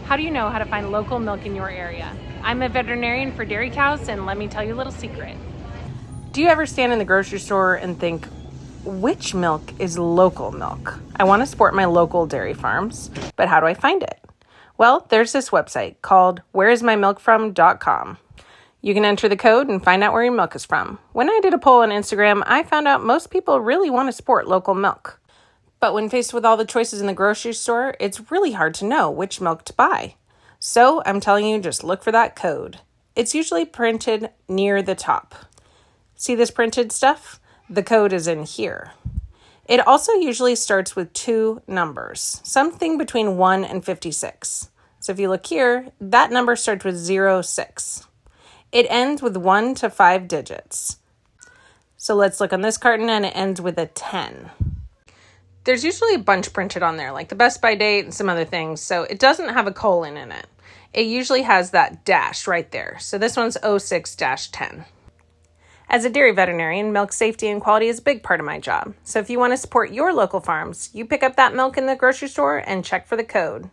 How do you know how to find local milk in your area? I'm a veterinarian for dairy cows, and let me tell you a little secret. Do you ever stand in the grocery store and think, which milk is local milk? I want to support my local dairy farms, but how do I find it? Well, there's this website called whereismymilkfrom.com. You can enter the code and find out where your milk is from. When I did a poll on Instagram, I found out most people really want to support local milk. But when faced with all the choices in the grocery store, it's really hard to know which milk to buy. So I'm telling you, just look for that code. It's usually printed near the top. See this printed stuff? The code is in here. It also usually starts with 2 numbers, something between 1 and 56. So if you look here, that number starts with 06. It ends with 1 to 5 digits. So let's look on this carton, and it ends with a 10. There's usually a bunch printed on there, like the best by date and some other things, so it doesn't have a colon in it. It usually has that dash right there. So this one's 06-10. As a dairy veterinarian, milk safety and quality is a big part of my job. So if you want to support your local farms, you pick up that milk in the grocery store and check for the code.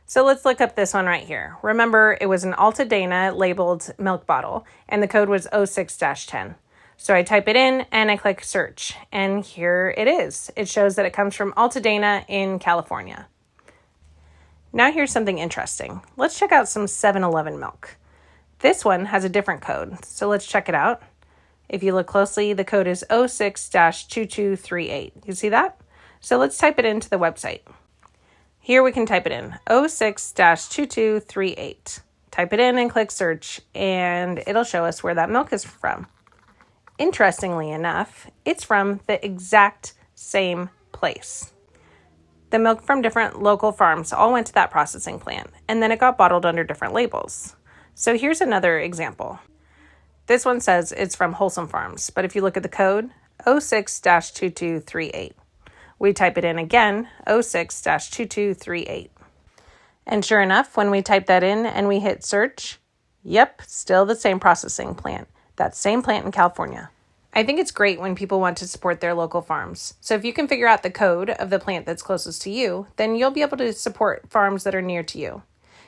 So let's look up this one right here. Remember, it was an Altadena labeled milk bottle, and the code was 06-10. So I type it in and I click search, and here it is. It shows that it comes from Altadena in California. Now here's something interesting. Let's check out some 7-Eleven milk. This one has a different code, so let's check it out. If you look closely, the code is 06-2238. You see that? So let's type it into the website. Here we can type it in, 06-2238. Type it in and click search, and it'll show us where that milk is from. Interestingly enough, it's from the exact same place. The milk from different local farms all went to that processing plant, and then it got bottled under different labels. So here's another example. This one says it's from Wholesome Farms, but if you look at the code, 06-2238. We type it in again, 06-2238. And sure enough, when we type that in and we hit search, yep, still the same processing plant. That same plant in California. I think it's great when people want to support their local farms. So if you can figure out the code of the plant that's closest to you, then you'll be able to support farms that are near to you.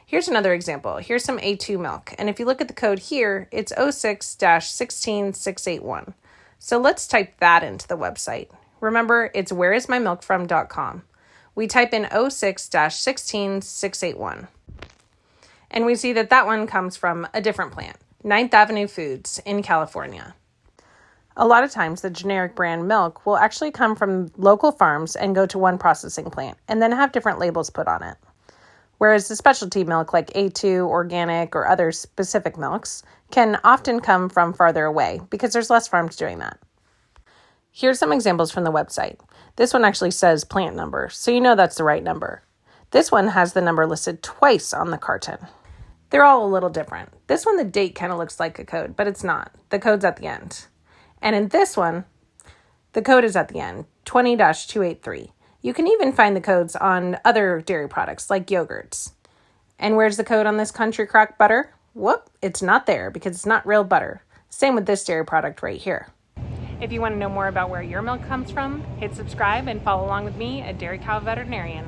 Here's another example. Here's some A2 milk. And if you look at the code here, it's 06-16681. So let's type that into the website. Remember, it's whereismymilkfrom.com. We type in 06-16681. And we see that one comes from a different plant. 9th Avenue Foods in California. A lot of times the generic brand milk will actually come from local farms and go to one processing plant and then have different labels put on it. Whereas the specialty milk like A2, organic, or other specific milks can often come from farther away because there's less farms doing that. Here's some examples from the website. This one actually says plant number, so you know that's the right number. This one has the number listed twice on the carton. They're all a little different. This one, the date kind of looks like a code, but it's not. The code's at the end. And in this one, the code is at the end, 20-283. You can even find the codes on other dairy products like yogurts. And where's the code on this Country Crock butter? Whoop, it's not there because it's not real butter. Same with this dairy product right here. If you want to know more about where your milk comes from, hit subscribe and follow along with me at Dairy Cow Veterinarian.